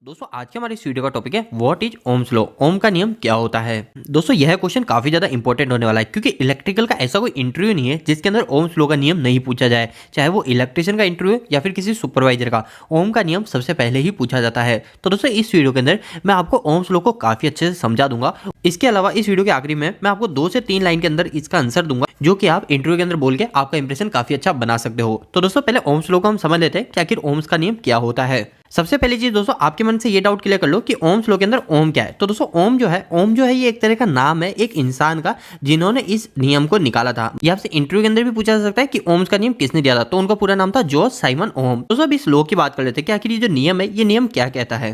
दोस्तों आज के हमारे इस वीडियो का टॉपिक है व्हाट इज ओम्स लॉ। ओम का नियम क्या होता है। दोस्तों यह क्वेश्चन काफी ज्यादा इंपॉर्टेंट होने वाला है क्योंकि इलेक्ट्रिकल का ऐसा कोई इंटरव्यू नहीं है जिसके अंदर ओम्स लॉ का नियम नहीं पूछा जाए, चाहे वो इलेक्ट्रिशियन का इंटरव्यू या फिर किसी सुपरवाइजर का। ओम का नियम सबसे पहले ही पूछा जाता है। तो दोस्तों इस वीडियो के अंदर मैं आपको ओम्स लॉ को काफी अच्छे से समझा दूंगा। इसके अलावा इस वीडियो के आखिरी में मैं आपको 2 से 3 लाइन के अंदर इसका आंसर दूंगा जो कि आप इंटरव्यू के अंदर बोल के आपका इंप्रेशन काफी अच्छा बना सकते हो। तो दोस्तों पहले ओम्स लॉ को हम समझ लेते हैं कि आखिर ओम्स का नियम क्या होता है। सबसे पहली चीज दोस्तों आपके मन से ये डाउट क्लियर कर लो कि ओम्स लॉ के अंदर ओम क्या है। तो दोस्तों ओम जो है ये एक तरह का नाम है एक इंसान का जिन्होंने इस नियम को निकाला था। ये आपसे इंटरव्यू के अंदर भी पूछा जा सकता है कि ओम्स का नियम किसने दिया था, तो उनका पूरा नाम था जॉर्ज साइमन ओम। दोस्तों अब इस लॉ की बात कर लेते हैं कि आखिर ये जो नियम है ये नियम क्या कहता है।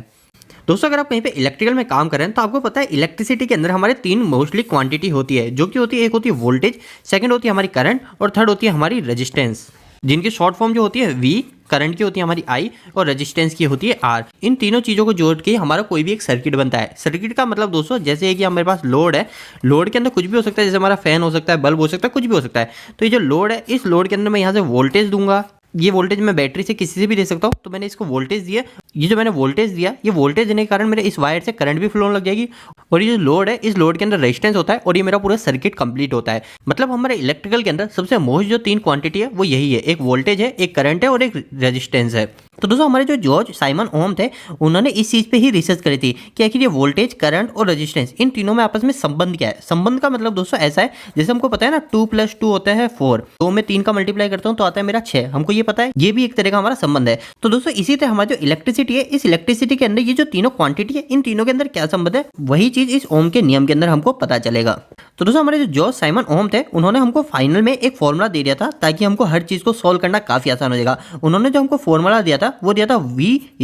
दोस्तों अगर आप कहीं पे इलेक्ट्रिकल में काम कर रहे हैं तो आपको पता है इलेक्ट्रिसिटी के अंदर हमारे 3 मोस्टली क्वांटिटी होती है जो कि होती है, एक होती है वोल्टेज, सेकंड होती है हमारी करंट और थर्ड होती है हमारी रेजिस्टेंस, जिनकी शॉर्ट फॉर्म जो होती है वी, करंट की होती है हमारी आई और रेजिस्टेंस की होती है आर। इन तीनों चीजों को जोड़ के हमारा कोई भी एक सर्किट बनता है। सर्किट का मतलब दोस्तों जैसे है कि हमारे पास लोड है, लोड के अंदर कुछ भी हो सकता है, जैसे हमारा फैन हो सकता है, बल्ब हो सकता है, कुछ भी हो सकता है। तो ये जो लोड है इस लोड के अंदर मैं यहाँ से वोल्टेज दूंगा, ये वोल्टेज मैं बैटरी से किसी से भी दे सकता हूँ। तो मैंने इसको वोल्टेज दिया, ये जो मैंने वोल्टेज दिया ये वोल्टेज देने के कारण मेरे इस वायर से करंट भी फ्लो होने लग जाएगी और ये जो लोड है इस लोड के अंदर रेजिस्टेंस होता है और ये मेरा पूरा सर्किट कंप्लीट होता है। मतलब हमारे इलेक्ट्रिकल के अंदर सबसे मोस्ट जो 3 क्वांटिटी है वो यही है, एक वोल्टेज है, एक करंट है और एक रेजिस्टेंस है। तो दोस्तों हमारे जो जॉर्ज साइमन ओम थे उन्होंने इस चीज पे ही रिसर्च करी थी कि आखिर ये वोल्टेज, करंट और रेजिस्टेंस इन तीनों में आपस में संबंध क्या है। संबंध का मतलब दोस्तों ऐसा है जैसे हमको पता है ना 2 + 2 होता है 4, 2 में 3 का मल्टीप्लाई करता हूँ तो आता है मेरा 6, हमको ये पता है, ये भी एक तरह का हमारा संबंध है। तो दोस्तों इसी तरह हमारा जो इलेक्ट्रिसिटी है इस इलेक्ट्रिसिटी के अंदर ये जो तीनों क्वांटिटी है इन तीनों के अंदर क्या संबंध है वही चीज इस ओम के नियम के अंदर हमको पता चलेगा। तो दोस्तों हमारे जो जॉर्ज साइमन ओम थे उन्होंने हमको फाइनल में एक फॉर्मूला दे दिया था ताकि हमको हर चीज को सॉल्व करना काफी आसान हो जाएगा। उन्होंने जो हमको फॉर्मूला दिया था वो दिया था V =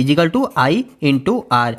I × R।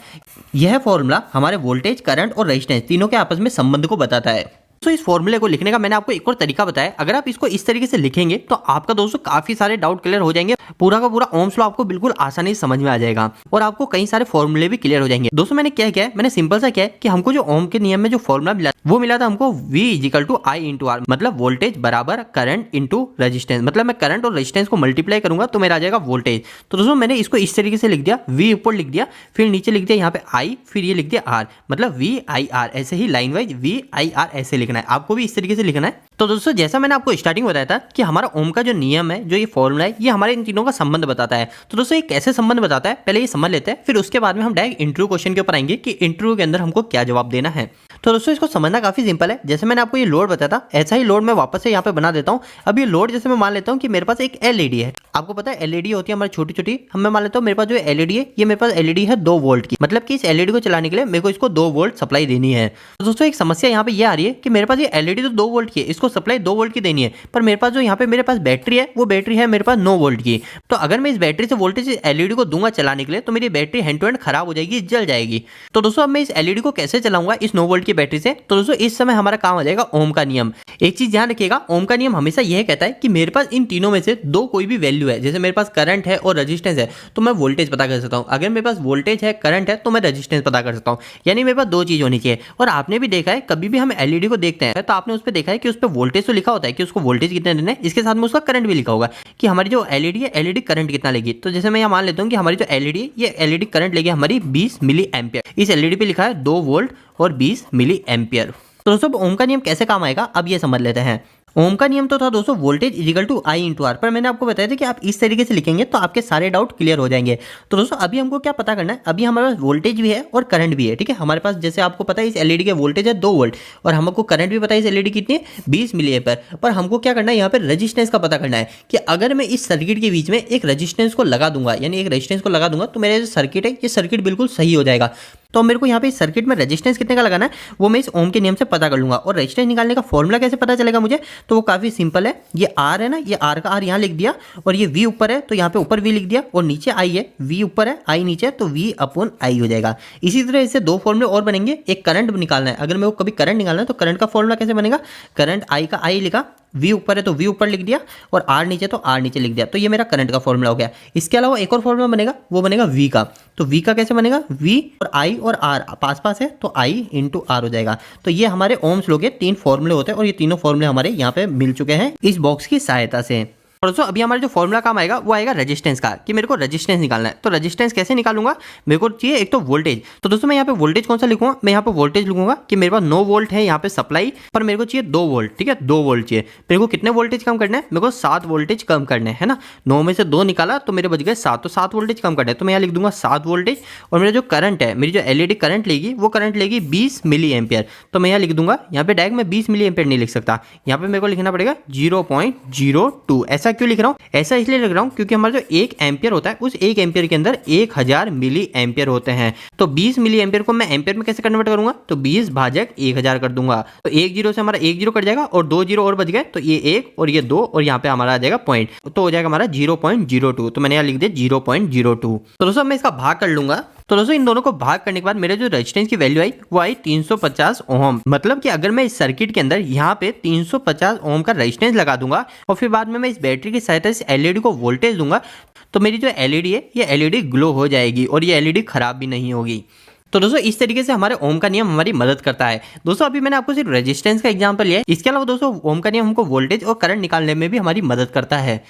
यह फॉर्मूला हमारे वोल्टेज, करंट और रेजिस्टेंस तीनों के आपस में संबंध को बताता है। तो इस फॉर्मूले को लिखने का मैंने आपको एक और तरीका बताया। अगर आप इसको इस तरीके से लिखेंगे तो आपका दोस्तों काफी सारे डाउट क्लियर हो जाएंगे, पूरा का पूरा ओम्स लॉ आपको बिल्कुल आसानी से समझ में आ जाएगा और आपको कई सारे फॉर्मूले भी क्लियर हो जाएंगे। दोस्तों मैंने क्या किया है, मैंने सिंपल सा किया है कि हमको जो ओम के नियम में जो फॉर्मूला मिला वो मिला था हमको V = I × R, मतलब वोल्टेज बराबर करंट इंटू रेजिस्टेंस। मतलब मैं करंट और रेजिस्टेंस को मल्टीप्लाई करूंगा तो मेरा आ जाएगा वोल्टेज। तो दोस्तों मैंने इसको इस तरीके से लिख दिया, V ऊपर लिख दिया, फिर नीचे लिख दिया यहाँ पे I, फिर ये लिख दिया R, मतलब VIR। ऐसे ही लाइन वाइज VIR ऐसे लिखना है, आपको भी इस तरीके से लिखना है। तो दोस्तों जैसा मैंने आपको स्टार्टिंग में बताया था कि हमारा ओम का जो नियम है, जो ये फॉर्मूला है, ये हमारे इन तीनों का संबंध बताता है। तो दोस्तों ये कैसे संबंध बताता है पहले ये समझ लेते हैं, फिर उसके बाद में हम डायरेक्ट इंटरव्यू क्वेश्चन के ऊपर आएंगे कि इंटरव्यू के अंदर हमको क्या जवाब देना है। तो दोस्तों इसको समझना काफी सिंपल है। जैसे मैंने आपको ये लोड बताया था ऐसा ही लोड मैं वापस से यहाँ पे बना देता हूँ। अब ये लोड जैसे मैं मान लेता हूँ कि मेरे पास एक एलईडी है। आपको पता है एलईडी होती है हमारी छोटी छोटी, हम मैं मान लेता हूँ मेरे पास जो एलईडी है ये मेरे पास एलईडी है 2 वोल्ट की, मतलब कि इस एलईडी को चलाने के लिए मेरे को इसको 2 वोल्ट सप्लाई देनी है। तो दोस्तों एक समस्या यहाँ पे ये आ रही है कि मेरे पास ये एलईडी तो 2 वोल्ट की है, इसको सप्लाई 2 वोल्ट की देनी है, पर मेरे पास जो यहाँ पे मेरे पास बैटरी है वो बैटरी है मेरे पास 9 वोल्ट की। तो अगर मैं इस बैटरी से वोल्टेज एलईडी को दूंगा चलाने के लिए तो मेरी बैटरी हैंड टू हैंड खराब हो जाएगी, जल जाएगी। तो दोस्तों अब मैं इस एलईडी को कैसे चलाऊंगा इस 9 वोल्ट की बैटरी से। तो दोस्तों इस समय हमारा काम आ जाएगा ओम का नियम। एक चीज ध्यान रखिएगा, ओम का नियम हमेशा यह कहता है कि मेरे पास इन तीनों में से 2 कोई भी वैल्यू है। जैसे मेरे पास करंट है और रेजिस्टेंस है तो मैं वोल्टेज पता कर सकता हूं, अगर मेरे पास वोल्टेज है, करंट है तो मैं रेजिस्टेंस पता कर सकता हूं। यानी मेरे पास 2 चीज होनी चाहिए। और आपने भी देखा है कभी भी हम एलईडी को देखते हैं तो आपने उस पर देखा है कि उस पर वोल्टेज तो लिखा होता है कि उसको वोल्टेज कितने देना है, इसके साथ में उसका करंट भी लिखा होगा कि हमारी जो एलईडी है एलईडी करंट कितना लेगी। तो जैसे मैं यहाँ मान लेता हूँ कि हमारी जो एलईडी है ये एलईडी करंट लेगी हमारी 20 मिली एम्पियर। इस एलईडी पे लिखा है 2 वोल्ट और 20 मिली एम्पियर। तो दोस्तों ओम का नियम कैसे काम आएगा अब ये समझ लेते हैं। ओम का नियम तो था दोस्तों वोल्टेज = I × R, पर मैंने आपको बताया था कि आप इस तरीके से लिखेंगे तो आपके सारे डाउट क्लियर हो जाएंगे। तो दोस्तों अभी हमको क्या पता करना है, अभी हमारे पास वोल्टेज भी है और करंट भी है, ठीक है। हमारे पास जैसे आपको पता है इस एलईडी के वोल्टेज है 2 वोल्ट और हमको करंट भी पता है इस एलईडी कितनी है 20 मिली एम्पीयर। पर हमको क्या करना है यहाँ पे रेजिस्टेंस का पता करना है कि अगर मैं इस सर्किट के बीच में एक रेजिस्टेंस को लगा दूंगा, यानी एक रेजिस्टेंस को लगा दूंगा तो मेरा जो सर्किट है ये सर्किट बिल्कुल सही हो जाएगा। तो मेरे को यहाँ पे इस सर्किट में रेजिस्टेंस कितने का लगाना है वो मैं इस ओम के नियम से पता कर लूंगा। और रेजिस्टेंस निकालने का फॉर्मूला कैसे पता चलेगा मुझे, तो वो काफी सिंपल है। ये R है ना, ये R का R यहाँ लिख दिया और ये V ऊपर है तो यहाँ पे ऊपर V लिख दिया और नीचे I है, V ऊपर है I नीचे तो V/I हो जाएगा। इसी तरह इससे 2 फॉर्मूले और बनेंगे। एक करंट निकालना है, अगर मेरे को कभी करंट निकालना है तो करंट का फॉर्मूला कैसे बनेगा, करंट I का I लिखा, V ऊपर है तो V ऊपर लिख दिया और R नीचे तो R नीचे लिख दिया। तो ये मेरा करंट का फॉर्मूला हो गया। इसके अलावा एक और फॉर्मूला बनेगा, वो बनेगा V का। तो V का कैसे बनेगा, V और I और R पास पास है तो I × R हो जाएगा। तो ये हमारे ओम्स लॉ के 3 फॉर्मूले होते हैं और ये तीनों फॉर्मूले हमारे यहाँ पे मिल चुके हैं इस बॉक्स की सहायता से। और दोस्तों अभी हमारा जो फॉर्मूला काम आएगा वो आएगा रेजिस्टेंस का, कि मेरे को रेजिस्टेंस निकालना है। तो रेजिस्टेंस कैसे निकालूंगा, मेरे को चाहिए एक तो वोल्टेज। तो दोस्तों मैं यहाँ पे वोल्टेज कौन सा लिखूंगा, मैं यहाँ पे वोल्टेज लिखूंगा कि मेरे पास 9 वोल्ट है यहाँ पे सप्लाई, पर मेरे को चाहिए 2 वोल्ट। ठीक है, 2 वोल्ट चाहिए। मेरे को कितने वोल्टेज कम करना है, मेरे को 7 वोल्टेज कम करना है ना। 9 में से 2 निकाला तो मेरे बच गए 7, तो 7 वोल्टेज कम करना है। तो मैं यहाँ लिख दूंगा 7 वोल्टेज। और मेरा जो करंट है, मेरी जो एलईडी करंट लेगी वो करंट लेगी 20 मिली एम्पियर। तो मैं यहाँ लिख दूंगा, यहाँ पे डायरेक्ट मैं 20 मिली एम्पियर नहीं लिख सकता, यहाँ पे मेरे को लिखना पड़ेगा 0.02। ऐसा क्यों लिख रहा हूँ, ऐसा इसलिए लिख रहा हूँ क्योंकि हमारा जो 1 एम्पियर होता है उस 1 एम्पियर के अंदर 1000 मिली एम्पियर होते हैं। तो 20 मिली एम्पियर को मैं एम्पियर में कैसे कन्वर्ट करूंगा, तो 20 भाजक 1000 कर दूंगा। तो 1 जीरो से हमारा 1 जीरो कट जाएगा और 2 जीरो और बच गए, तो ये 1 और ये 2 और यहाँ पे हमारा आ जाएगा पॉइंट, तो हो जाएगा हमारा 0.02। तो मैंने यहाँ लिख दिया 0.02। तो दोस्तों मैं इसका भाग कर लूंगा। तो दोस्तों इन दोनों को भाग करने के बाद मेरे जो रेजिस्टेंस की वैल्यू आई वो आई 350 ओम। मतलब कि अगर मैं इस सर्किट के अंदर यहाँ पे 350 ओम का रेजिस्टेंस लगा दूंगा और फिर बाद में मैं इस बैटरी की सहायता से एलईडी को वोल्टेज दूंगा, तो मेरी जो एलईडी है ये एलईडी ग्लो हो जाएगी और ये एलईडी खराब भी नहीं होगी। तो दोस्तों इस तरीके से हमारे ओम का नियम हमारी मदद करता है। दोस्तों अभी मैंने आपको सिर्फ रेजिस्टेंस का एग्जांपल लिया है, इसके अलावा दोस्तों ओम का नियम हमको वोल्टेज और करंट निकालने में भी हमारी मदद करता है।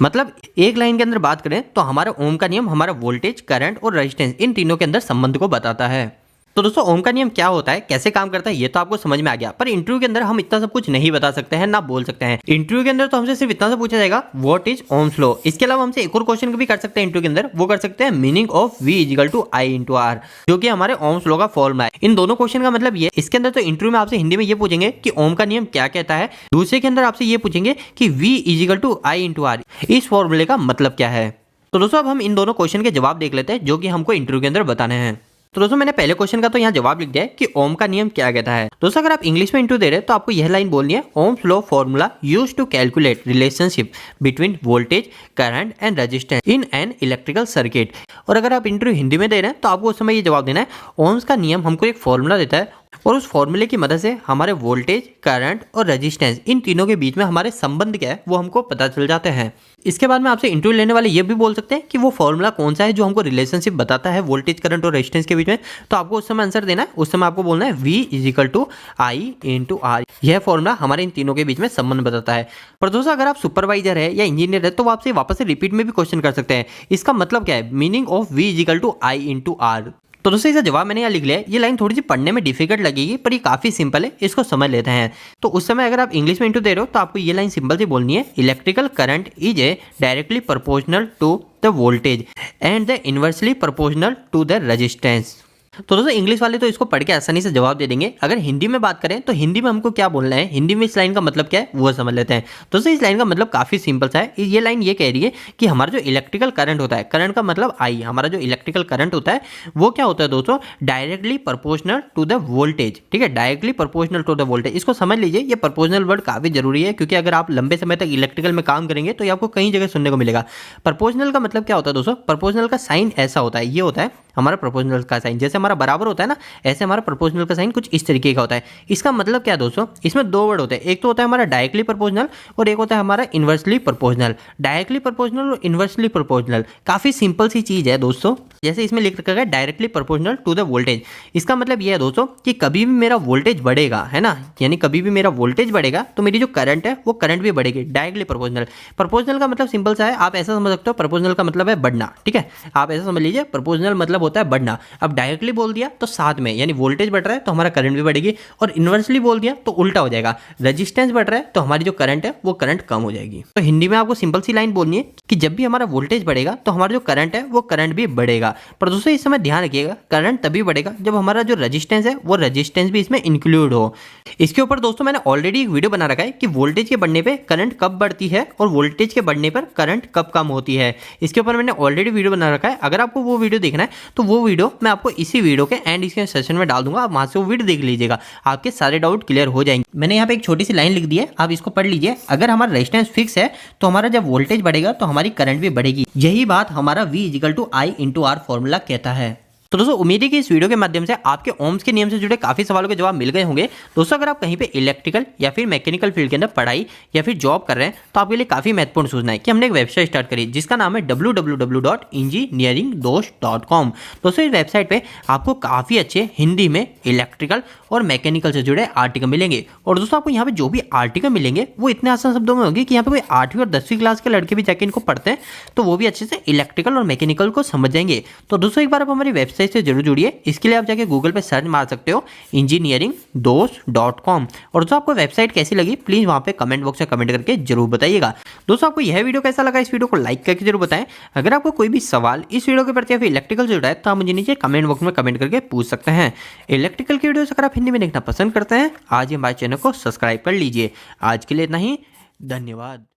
मतलब एक लाइन के अंदर बात करें तो हमारा ओम का नियम हमारा वोल्टेज, करंट और रेजिस्टेंस इन तीनों के अंदर संबंध को बताता है। तो दोस्तों ओम का नियम क्या होता है, कैसे काम करता है, ये तो आपको समझ में आ गया। पर इंटरव्यू के अंदर हम इतना सब कुछ नहीं बता सकते हैं, ना बोल सकते हैं। इंटरव्यू के अंदर तो हमसे सिर्फ इतना सा पूछा जाएगा, व्हाट इज ओम्स लॉ। इसके अलावा हमसे एक और क्वेश्चन भी कर सकते हैं इंटरव्यू के अंदर, वो कर सकते हैं मीनिंग ऑफ V = I/R, जो कि हमारे ओम्स लॉ का फॉर्मूला है। इन दोनों क्वेश्चन का मतलब ये, इसके अंदर तो इंटरव्यू में आपसे हिंदी में ये पूछेंगे कि ओम का नियम क्या कहता है, दूसरे के अंदर आपसे ये पूछेंगे कि V = I/R, इस फॉर्मूले का मतलब क्या है। तो दोस्तों अब हम इन दोनों क्वेश्चन के जवाब देख लेते हैं जो कि हमको इंटरव्यू के अंदर बताने हैं। तो दोस्तों मैंने पहले क्वेश्चन का तो यहाँ जवाब लिख दिया है कि ओम का नियम क्या कहता है। दोस्तों अगर आप इंग्लिश में इंटरव्यू दे रहे हैं तो आपको यह लाइन बोलनी है, Ohm's law formula used to calculate relationship between voltage, current and resistance in an electrical circuit. और अगर आप इंटरव्यू हिंदी में दे रहे हैं तो आपको उस समय ये जवाब देना है, ओम्स का नियम हमको एक फॉर्मूला देता है और उस फॉर्मूले की मदद से हमारे वोल्टेज, करंट और रेजिस्टेंस इन तीनों के बीच में हमारे संबंध क्या है वो हमको पता चल जाते हैं। इसके बाद में आपसे इंटरव्यू लेने वाले ये भी बोल सकते हैं कि वो फॉर्मूला कौन सा है जो हमको रिलेशनशिप बताता है वोल्टेज, करंट और रेजिस्टेंस के बीच में। तो आपको उस समय आंसर देना है, उस समय आपको बोलना है V = I/R। यह फॉर्मूला हमारे इन तीनों के बीच में संबंध बताता है। पर दोस्तों अगर आप सुपरवाइजर है या इंजीनियर है तो वो आपसे वापस से रिपीट में भी क्वेश्चन कर सकते हैं, इसका मतलब क्या है, मीनिंग ऑफ V = I/R। तो दोस्तों इसका जवाब मैंने यहाँ लिख लिया है। ये लाइन थोड़ी सी पढ़ने में डिफिकल्ट लगेगी पर ये काफी सिंपल है, इसको समझ लेते हैं। तो उस समय अगर आप इंग्लिश में इंटरव्यू दे रहे हो तो आपको ये लाइन सिंपल सी बोलनी है, electrical current is a directly proportional to the voltage and the inversely proportional to the resistance. तो दोस्तों इंग्लिश वाले तो इसको पढ़ के आसानी से जवाब दे देंगे। अगर हिंदी में बात करें तो हिंदी में हमको क्या बोलना है, हिंदी में इस लाइन का मतलब क्या है वो समझ लेते हैं। दोस्तों इस लाइन का मतलब काफी सिंपल सा है। ये लाइन ये कह रही है कि हमारा जो इलेक्ट्रिकल करंट होता है, करंट का मतलब I, हमारा जो इलेक्ट्रिकल करंट होता है वो क्या होता है दोस्तों, directly proportional to the voltage. ठीक है, directly proportional to the voltage. इसको समझ लीजिए, ये प्रोपोर्शनल वर्ड काफी जरूरी है क्योंकि अगर आप लंबे समय तक इलेक्ट्रिकल में काम करेंगे तो ये आपको कई जगह सुनने को मिलेगा। प्रोपोर्शनल का मतलब क्या होता है दोस्तों, प्रोपोर्शनल का साइन ऐसा होता है, ये होता है हमारा प्रोपोर्शनल का साइन, जैसे हमारा बराबर होता है ना, ऐसे हमारा प्रोपोर्शनल का साइन कुछ इस तरीके का होता है। इसका मतलब क्या है दोस्तों, इसमें 2 वर्ड होते हैं, एक तो होता है हमारा डायरेक्टली प्रोपोर्शनल और एक होता है हमारा इनवर्सली प्रोपोर्शनल। डायरेक्टली प्रोपोर्शनल और इनवर्सली प्रोपोर्शनल काफी सिंपल सी चीज है दोस्तों। जैसे इसमें लिख रखा है directly proportional to the voltage, इसका मतलब यह है दोस्तों कि कभी भी मेरा वोल्टेज बढ़ेगा, है ना, यानी कभी भी मेरा वोल्टेज बढ़ेगा तो मेरी जो करंट है वो करंट भी बढ़ेगी, डायरेक्टली प्रोपोर्शनल। प्रोपोर्शनल का मतलब सिंपल सा है, आप ऐसा समझ सकते हो, प्रोपोर्शनल का मतलब है बढ़ना। ठीक है, आप ऐसा समझ लीजिए, प्रोपोर्शनल मतलब होता है बढ़ना। अब डायरेक्टली बोल दिया तो साथ में, यानी वोल्टेज बढ़ रहा है तो हमारा करंट भी बढ़ेगी, और इनवर्सली बोल दिया तो उल्टा हो जाएगा, रेजिस्टेंस बढ़ रहा है तो हमारी जो करंट है वो करंट कम हो जाएगी। तो हिंदी में आपको सिंपल सी लाइन बोलनी है कि जब भी हमारा वोल्टेज बढ़ेगा तो हमारा जो करंट है वो करंट भी बढ़ेगा। पर दोस्तों इस समय ध्यान रखिएगा, करंट तभी बढ़ेगा जब हमारा जो रेजिस्टेंस है वो रेजिस्टेंस भी इसमें इंक्लूड हो। इसके ऊपर दोस्तों मैंने ऑलरेडी एक वीडियो बना रखा है कि वोल्टेज के बढ़ने पे करंट कब बढ़ती है और वोल्टेज के बढ़ने पर करंट कब कम होती है। इसके ऊपर मैंने ऑलरेडी वीडियो बना रखा है, अगर आपको वो वीडियो देखना है तो वो वीडियो मैं आपको इसी वीडियो के एंड इसके सेशन में डाल दूंगा, आप वहां से वो वीडियो देख लीजिएगा, आपके सारे डाउट क्लियर हो जाएंगे। मैंने यहाँ पे एक छोटी सी लाइन लिख दी है, आप इसको पढ़ लीजिए। अगर हमारा रेजिस्टेंस फिक्स है तो हमारा जब वोल्टेज बढ़ेगा तो हमारी करंट भी बढ़ेगी। यही बात हमारा V = I/R फॉर्मूला कहता है। तो दोस्तों उम्मीद है कि इस वीडियो के माध्यम से आपके ओम्स के नियम से जुड़े काफी सवालों के जवाब मिल गए होंगे। दोस्तों अगर आप कहीं पे इलेक्ट्रिकल या फिर मैकेनिकल फील्ड के अंदर पढ़ाई या फिर जॉब कर रहे हैं तो आपके लिए काफी महत्वपूर्ण सूचना है कि हमने एक वेबसाइट स्टार्ट करी जिसका नाम है www.engineeringdost.com। दोस्तों इस वेबसाइट पे आपको काफी अच्छे हिंदी में इलेक्ट्रिकल और मैकेनिकल से जुड़े आर्टिकल मिलेंगे। और दोस्तों आपको यहाँ पे जो भी आर्टिकल मिलेंगे वो इतने आसान शब्दों में होंगे कि यहाँ पे कोई 8वीं और 10वीं क्लास के लड़के भी जाके इनको पढ़ते हैं तो वो भी अच्छे से इलेक्ट्रिकल और मैकेनिकल को समझ जाएंगे। तो दोस्तों एक बार आप हमारी वेबसाइट से जरूर जुड़िए। इसके लिए आप जाके गूगल पे सर्च मार सकते हो engineeringdost.com। और दोस्तों आपको वेबसाइट कैसी लगी प्लीज वहाँ पे कमेंट बॉक्स में कमेंट करके जरूर बताइएगा। दोस्तों आपको यह वीडियो कैसा लगा इस वीडियो को लाइक करके जरूर बताएं। अगर आपको कोई भी सवाल इस वीडियो के प्रति या फिर इलेक्ट्रिकल से जुड़ा है तो आप मुझे नीचे कमेंट बॉक्स में कमेंट करके पूछ सकते हैं। इलेक्ट्रिकल की वीडियो अगर आप हिंदी में देखना पसंद करते हैं आज ही हमारे चैनल को सब्सक्राइब कर लीजिए। आज के लिए इतना ही, धन्यवाद।